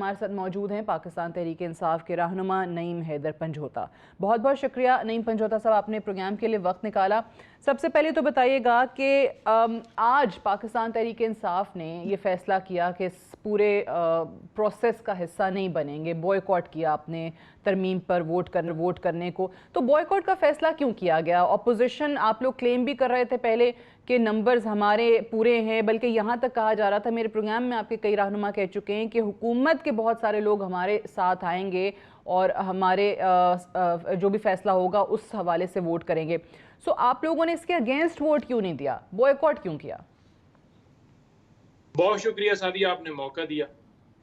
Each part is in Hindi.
हमारे साथ मौजूद हैं पाकिस्तान तहरीक इंसाफ के रहनुमा नईम हैदर पंजोता। बहुत बहुत शुक्रिया नईम पंजोता साहब, आपने प्रोग्राम के लिए वक्त निकाला। सबसे पहले तो बताइएगा कि आज पाकिस्तान तहरीक इंसाफ ने ये फैसला किया कि पूरे प्रोसेस का हिस्सा नहीं बनेंगे, बॉयकॉट किया आपने तरमीम पर वोट करने को। तो बॉयकॉट का फैसला क्यों किया गया? अपोजिशन, आप लोग क्लेम भी कर रहे थे पहले कि नंबर्स हमारे पूरे हैं, बल्कि यहाँ तक कहा जा रहा था, मेरे प्रोग्राम में आपके कई रहनुमा कह चुके हैं कि हुकूमत के बहुत सारे लोग हमारे साथ आएंगे और हमारे जो भी फैसला होगा उस हवाले से वोट करेंगे। सो आप लोगों ने इसके अगेंस्ट वोट क्यों नहीं दिया, बॉयकॉट क्यों किया? बहुत शुक्रिया सादिया, आपने मौका दिया।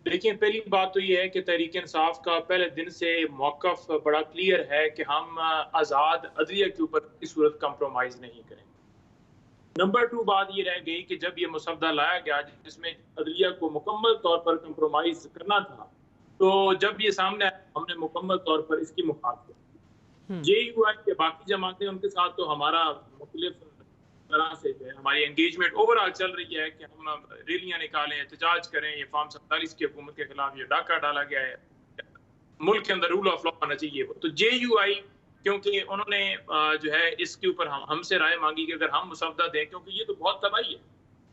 देखिए, पहली बात तो ये है कि तहरीक इंसाफ का पहले दिन से मौक़िफ़ बड़ा क्लियर है कि हम आज़ाद अदलिया के ऊपर किसी सूरत कंप्रोमाइज़ नहीं करेंगे। नंबर 2 बात ये रह गई कि जब ये मुसवदा लाया गया जिसमें अदलिया को मुकम्मल तौर पर कंप्रोमाइज़ करना था, तो जब ये सामने आया हमने मुकम्मल तौर पर इसकी मुखालफत की। JUI के बाकी जमातें, उनके साथ तो हमारा मुख्तलिफ तरह से जो है हमारी एंगेजमेंट ओवरऑल चल रही है कि हम रैलियां निकालें, एहतजाज करें, ये फॉर्म 47 की हुकूमत के खिलाफ ये डाका डाला गया है, मुल्क के अंदर रूल ऑफ लॉ होना चाहिए। तो JUI, क्योंकि उन्होंने जो है इसके ऊपर हमसे राय मांगी कि अगर हम मुसवदा दें, क्योंकि ये तो बहुत तबाही है,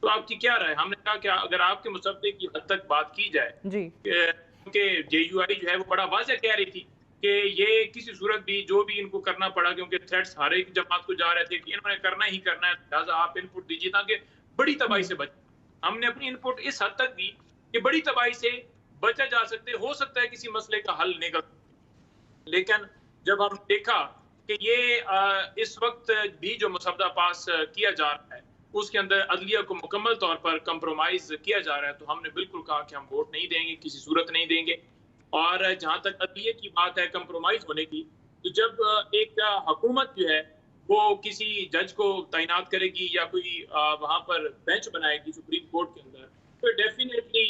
तो आपकी क्या राय? हमने कहा कि अगर आपके मुसवदे की हद तक बात की जाए, क्योंकि JUI जो है वो बड़ा वाज़ेह कह रही थी कि ये किसी सूरत भी जो भी इनको करना पड़ा, क्योंकि थ्रेट्स हर एक जमात को जा रहे थे कि इन्होंने करना ही करना है, लिहाजा आप इनपुट दीजिए ताकि बड़ी तबाही से बचे। हमने अपनी इनपुट इस हद तक दी कि बड़ी तबाही से बचा जा सकते, हो सकता है किसी मसले का हल निकल। लेकिन जब हम देखा कि ये इस वक्त भी जो मुसवदा पास किया जा रहा है उसके अंदर अदलिया को मुकम्मल तौर पर कंप्रोमाइज किया जा रहा है, तो हमने बिल्कुल कहा कि हम वोट नहीं देंगे, किसी सूरत नहीं देंगे। और जहाँ तक अदलिया की बात है कंप्रोमाइज होने की, तो जब एक हुकूमत जो है वो किसी जज को तैनात करेगी या कोई वहाँ पर बेंच बनाएगी सुप्रीम कोर्ट के अंदर, तो डेफिनेटली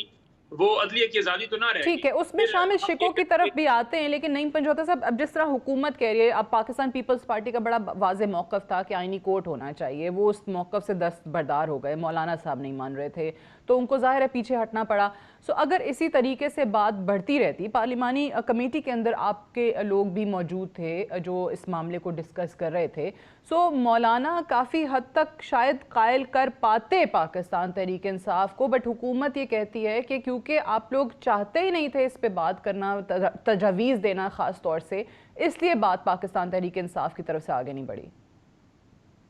वो अदलिया की आज़ादी तो ना रहेगी। ठीक है, उसमें शामिल शिकों की तरफ भी आते हैं, लेकिन नईम पंजोता साहब, अब जिस तरह हुकूमत कह रही है, अब पाकिस्तान पीपल्स पार्टी का बड़ा वाज़ेह मौक़िफ़ था कि आईनी कोर्ट होना चाहिए, वो उस मौक़िफ़ से दस्तबरदार हो गए, मौलाना साहब नहीं मान रहे थे, तो उनको ज़ाहिर है पीछे हटना पड़ा। सो अगर इसी तरीके से बात बढ़ती रहती, पार्लिमानी कमेटी के अंदर आपके लोग भी मौजूद थे जो इस मामले को डिस्कस कर रहे थे, सो मौलाना काफ़ी हद तक शायद कायल कर पाते पाकिस्तान तहरीक इंसाफ को, बट हुकूमत ये कहती है कि क्योंकि आप लोग चाहते ही नहीं थे इस पे बात करना, तजवीज़ देना ख़ास तौर से, इसलिए बात पाकिस्तान तहरीक इंसाफ की तरफ से आगे नहीं बढ़ी।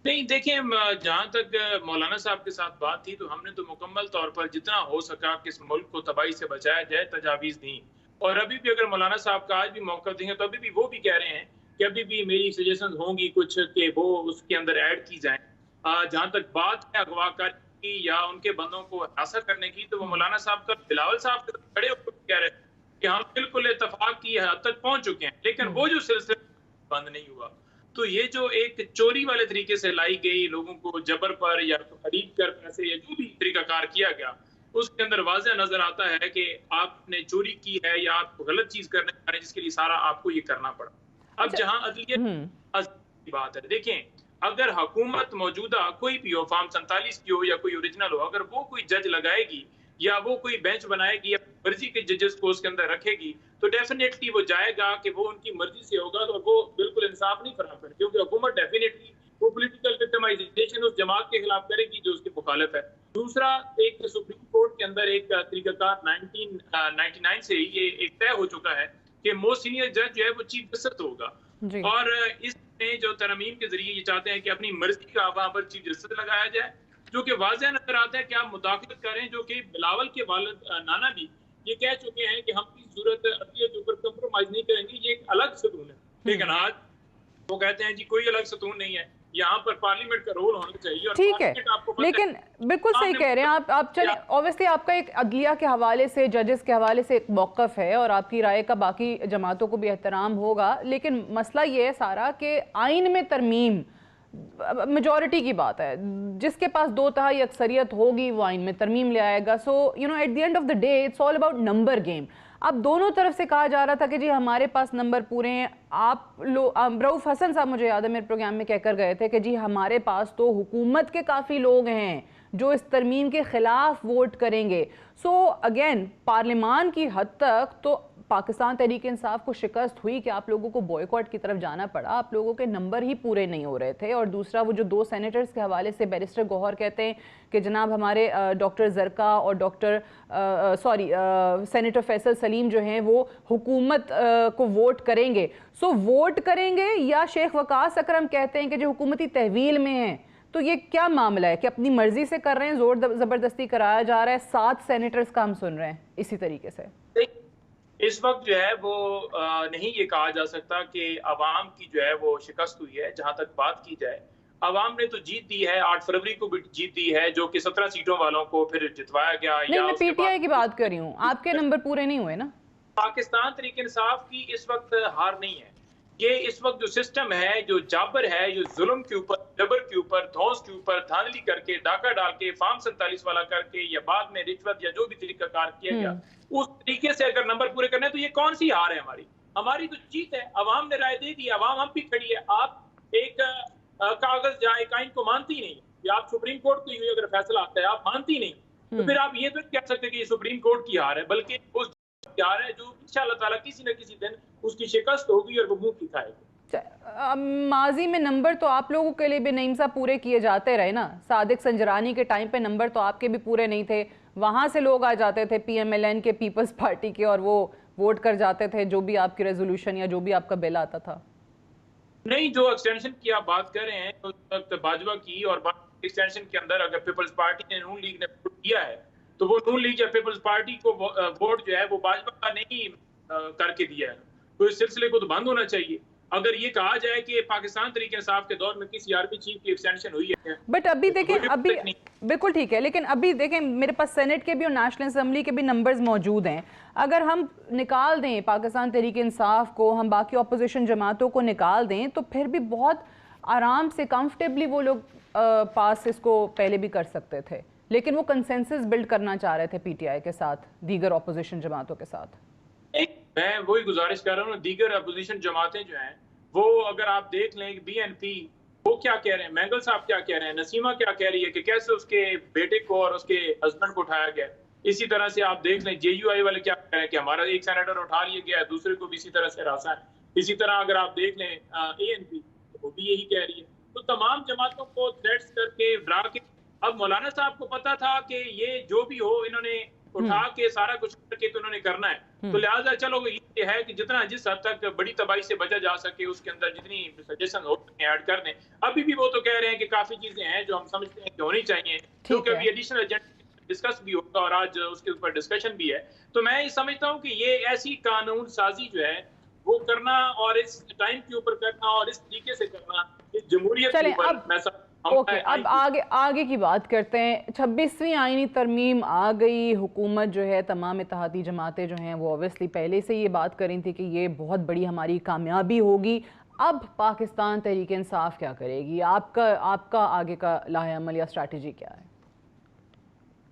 नहीं, देखिए, जहाँ तक मौलाना साहब के साथ बात थी, तो हमने तो मुकम्मल तौर पर जितना हो सका कि इस मुल्क को तबाही से बचाया जाए तजावीज़ दी। और अभी भी अगर मौलाना साहब का आज भी मौका देंगे तो अभी भी वो भी कह रहे हैं कि अभी भी मेरी सजेशन होंगी कुछ कि वो उसके अंदर ऐड की जाए। जहाँ तक बात है अगवाकारी की या उनके बंदों को हासिल करने की, तो वो मौलाना साहब का बिलावल साहब के खड़े होकर कह रहे हैं कि हम बिल्कुल इत्तफाक की हद तक पहुंच चुके हैं, लेकिन वो जो सिलसिला बंद नहीं हुआ। तो ये जो एक चोरी वाले तरीके से लाई गई, लोगों को जबर पर या तो खरीद कर पैसे या जो भी तरीकाकार किया गया, उसके अंदर वाज़ेह नजर आता है कि आपने चोरी की है या आप गलत चीज करने जा रहे हैं जिसके लिए सारा आपको ये करना पड़ा। अब जहां अदलिया की बात है, देखें, अगर हुकूमत मौजूदा कोई भी हो, फॉर्म 47 की हो या कोई ओरिजिनल हो, अगर वो कोई जज लगाएगी या वो कोई बेंच बनाएगी या मर्जी के जजेस को उसके अंदर रखेगी, तो डेफिनेटली वो जाएगा कि वो उनकी मर्जी से होगा, तो वो बिल्कुल इंसाफ नहीं फराहम करे, क्योंकि हुकूमत डेफिनेटली वो पॉलिटिकल विक्टिमाइजेशन उस जमात के खिलाफ करेगी जो उसके मुखालिफ है। दूसरा, एक सुप्रीम कोर्ट के अंदर एक तरीकाकार 1999 से ये एक तय हो चुका है कि मोस्ट सीनियर जज जो है वो चीफ जस्टिस होगा, और इसमें जो तरमीम के जरिए ये चाहते हैं कि अपनी मर्जी का वहां पर चीफ जस्टिस लगाया जाए, जो कि वाज़ेह नजर आता है कि आप मुदाखलत करें, जो कि बिलावल के वालिद नाना भी ये कह चुके हैं कि हम किसी सूरत अदलिया के ऊपर कंप्रोमाइज नहीं करेंगे, ये एक अलग सतून है। लेकिन आज वो कहते हैं जी कोई अलग सतून नहीं है, यहाँ पर पार्लियामेंट का रोल होना चाहिए। और ठीक है, लेकिन बिल्कुल सही कह रहे हैं आप। चलिए, ऑब्वियसली आपका एक अदलिया के हवाले से, जजेस के हवाले से एक मौक़िफ़ है और आपकी राय का बाकी जमातों को भी एहतराम होगा, लेकिन मसला ये है सारा कि आइन में तरमीम मेजॉरिटी की बात है, जिसके पास 2/3 अक्सरियत होगी वो आइन में तरमीम ले आएगा। So you know, at the end of the day it's all about number game. अब दोनों तरफ से कहा जा रहा था कि जी हमारे पास नंबर पूरे हैं। आप लोग, रऊफ हसन साहब मुझे याद है मेरे प्रोग्राम में कहकर गए थे कि जी हमारे पास तो हुकूमत के काफ़ी लोग हैं जो इस तरमीम के खिलाफ वोट करेंगे। सो अगेन पार्लियामान की हद तक तो पाकिस्तान तहरीक इंसाफ को शिकस्त हुई कि आप लोगों को बॉयकॉट की तरफ जाना पड़ा, आप लोगों के नंबर ही पूरे नहीं हो रहे थे। और दूसरा, वो जो 2 सेनेटर्स के हवाले से बैरिस्टर गौहर कहते हैं कि जनाब हमारे डॉक्टर जरका और सेनेटर फैसल सलीम जो हैं वो हुकूमत को वोट करेंगे। सो वोट करेंगे या शेख वकास अकरम कहते हैं कि जो हुकूमती तहवील में है, तो ये क्या मामला है कि अपनी मर्जी से कर रहे हैं, जोर ज़बरदस्ती कराया जा रहा है? 7 सेनेटर्स का हम सुन रहे हैं इसी तरीके से। इस वक्त जो है वो नहीं ये कहा जा सकता कि अवाम की जो है वो शिकस्त हुई है। जहां तक बात की जाए, अवाम ने तो जीत दी है, 8 फरवरी को भी जीत दी है, जो कि 17 सीटों वालों को फिर जितवाया गया। नहीं, मैं पीटीआई की बात कर रही हूँ, आपके नंबर पूरे नहीं हुए ना। पाकिस्तान तहरीक इंसाफ की इस वक्त हार नहीं है। ये इस वक्त जो सिस्टम है, जो जाबर है, जो जुल्म के ऊपर, जबर के ऊपर, धौंस के ऊपर, धांधली करके, डाका डाल के, फार्म 47 वाला करके, या बाद में रिश्वत या जो भी तरीकाकार किया गया, उस तरीके से अगर नंबर पूरे करने, तो ये कौन सी हार है हमारी? हमारी तो जीत है। अवाम ने राय दे दी, अवाम हम भी खड़ी है। आप एक कागज या एक आइन को मानती नहीं, या आप सुप्रीम कोर्ट की हुई अगर फैसला आता है आप मानती नहीं, तो फिर आप ये तो कह सकते कि ये सुप्रीम कोर्ट की हार है, बल्कि उस हार है जो इंशाअल्लाह ताला किसी न किसी दिन उसकी शिकस्त होगी और वो मुंह दिखाएगी। माजी में नंबर तो आप लोगों के लिए भी नईम साहब पूरे किए जाते रहे ना। सादिक संजरानी के टाइम पे नंबर तो आपके भी पूरे नहीं थे, वहां से लोग आ जाते थे PMLN के, पीपल्स पार्टी के, और वो वोट कर जाते थे जो भी आपकी रेजोल्यूशन या जो भी आपका बिल आता था। नहीं, जो एक्सटेंशन की आप बात कर रहे हैं, उस वक्त भाजपा की और एक्सटेंशन के अंदर अगर पीपल्स पार्टी ने, नून लीग ने वोट किया है, तो वो नून लीग या पीपल्स पार्टी को वोट जो है वो भाजपा का नहीं करके दिया है, तो इस सिलसिले को तो बंद होना चाहिए। अगर ये कहा जाए कि पाकिस्तान तहरीक इंसाफ के दौर में किसी आर्मी चीफ की एक्सटेंशन हुई है, बट अभी देखें, अभी बिल्कुल ठीक है, लेकिन अभी देखें मेरे पास सेनेट के भी और नेशनल असेंबली के भी नंबर्स मौजूद हैं। अगर हम निकाल दें पाकिस्तान तहरीक इंसाफ को, हम बाकी अपोजिशन जमातों को निकाल दें, तो फिर भी बहुत आराम से कंफर्टेबली वो लोग पास इसको पहले भी कर सकते थे। लेकिन वो कंसेंसस बिल्ड करना चाह रहे थे PTI के साथ, दीगर अपोजिशन जमातों के साथ। मैं वही गुजारिश कर रहा हूँ, दीगर अपोजिशन जमातें जो हैं वो अगर आप देख लें, BNP वो क्या कह रहे हैं, मैंगल साहब क्या कह रहे हैं, नसीमा क्या कह रही है कि कैसे उसके बेटे को और उसके हस्बैंड को उठाया गया। इसी तरह से आप देख लें JUI वाले क्या कह रहे हैं कि हमारा एक सेनेटर उठा लिया गया है, दूसरे को भी इसी तरह से हरासा है। इसी तरह अगर आप देख लें ANP, वो भी यही कह रही है। तो तमाम जमातों को थ्रेट्स करके, डरा के, अब मौलाना साहब को पता था कि ये जो भी हो इन्होंने उठा के सारा कुछ करके तो उन्होंने करना है, तो लिहाजा चलो ये है कि जितना जिस हद तक बड़ी तबाही से बचा जा सके उसके अंदर जितनी सजेशन हो ऐड कर दें। अभी भी वो तो कह रहे हैं कि काफी चीजें हैं जो हम समझते हैं कि होनी चाहिए, क्योंकि अभी एडिशनल एजेंडा डिस्कस भी होगा और आज उसके ऊपर डिस्कशन भी है। तो मैं ये समझता हूँ कि ये ऐसी कानून साजी जो है वो करना और इस टाइम के ऊपर करना और इस तरीके से करना, इस जमहूरियत के ऊपर मैं ओके, अब आगे की बात करते हैं। 26वीं आईनी तरमीम आ गई, हुकूमत जो है, तमाम इत्तेहादी जमातें जो हैं वो ऑब्वियसली पहले से ये बात कर रही थी कि ये बहुत बड़ी हमारी कामयाबी होगी। अब पाकिस्तान तहरीक इंसाफ क्या करेगी? आपका आगे का लाहे अमल या स्ट्रैटेजी क्या है?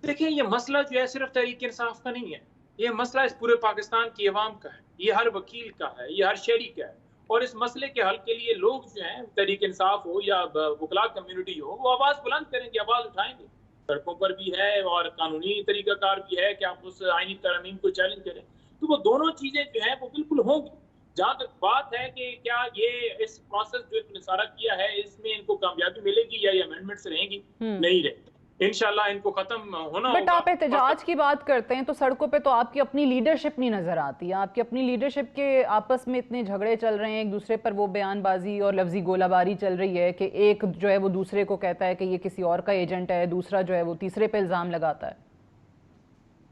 देखिए, ये मसला जो है सिर्फ तहरीक इंसाफ का नहीं है, ये मसला इस पूरे पाकिस्तान की अवाम का है, ये हर वकील का है, ये हर शहरी का है। और इस मसले के हल के लिए लोग जो हैं, तहरीक इंसाफ हो या वकला कम्युनिटी हो, वो आवाज़ बुलंद करेंगे, आवाज़ उठाएंगे। सड़कों पर भी है और कानूनी तरीकाकार भी है कि आप उस आईनी तरमीम को चैलेंज करें। तो वो दोनों चीज़ें जो हैं वो बिल्कुल होंगी। जहाँ तक बात है कि क्या ये इस प्रोसेस जो इन्होंने सारा किया है इसमें इनको कामयाबी मिलेगी या ये अमेंडमेंट्स रहेंगी, नहीं रहेगी। इंशाल्लाह इनको खत्म होना होगा। बट आप एहतजाज की बात करते हैं तो सड़कों पे तो आपकी अपनी लीडरशिप नहीं नजर आती है। आपकी अपनी लीडरशिप के आपस में इतने झगड़े चल रहे हैं, एक दूसरे पर वो बयानबाजी और लफ्जी गोलाबारी चल रही है कि एक जो है वो दूसरे को कहता है कि ये किसी और का एजेंट है, दूसरा जो है वो तीसरे पे इल्जाम लगाता है।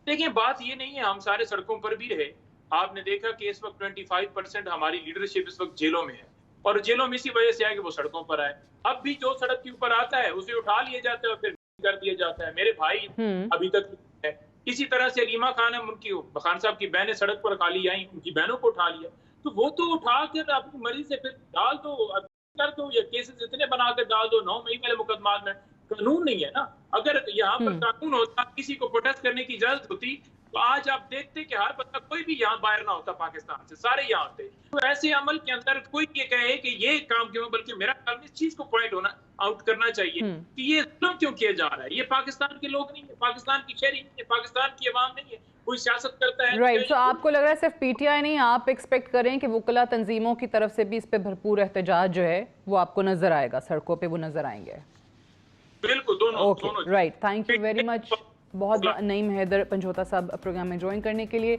देखिए, बात ये नहीं है, हम सारे सड़कों पर भी रहे। आपने देखा कि इस वक्त 25% हमारी लीडरशिप इस वक्त जेलों में है, और जेलों में इसी वजह से है कि वो सड़कों पर आए। अब भी जो सड़क के ऊपर आता है उसे उठा लिया जाता है और फिर कर दिया जाता है। मेरे भाई अभी तक है। इसी तरह से अलीमा खान, उनकी खान साहब की बहनें सड़क पर खाली आई, उनकी बहनों को उठा लिया। तो वो तो उठा कर अपनी मर्जी से फिर डाल दो, कर दो, या केसेस इतने बना कर डाल दो। 9 मई वाले मुकदमा में कानून नहीं है ना। अगर यहाँ पर कानून होता, किसी को प्रोटेस्ट करने की इजाजत होती, तो आज आप देखते कि हर बंदा कोई भी यहाँ बाहर ना होता पाकिस्तान से, सारे यहाँ होते। तो ऐसे अमल के अंदर कोई ये कहे कि ये काम क्यों, बल्कि मेरा ख्याल में इस चीज को पॉइंट होना आउट करना चाहिए कि ये जुल्म क्यों किया जा रहा है। ये पाकिस्तान के लोग नहीं है, पाकिस्तान की शहरी नहीं है, पाकिस्तान की अवाम नहीं है, कोई सियासत करता है। राइट, तो आपको लग रहा है सिर्फ पीटीआई नहीं, आप एक्सपेक्ट करें कि वकला तंजीमों की तरफ से भी इस पे भरपूर एहतजाज जो है वो आपको नजर आएगा, सड़कों पे वो नजर आएंगे? बिल्कुल, दोनों right, thank you very much. बहुत नईम हैदर पंजोता साहब प्रोग्राम में ज्वाइन करने के लिए।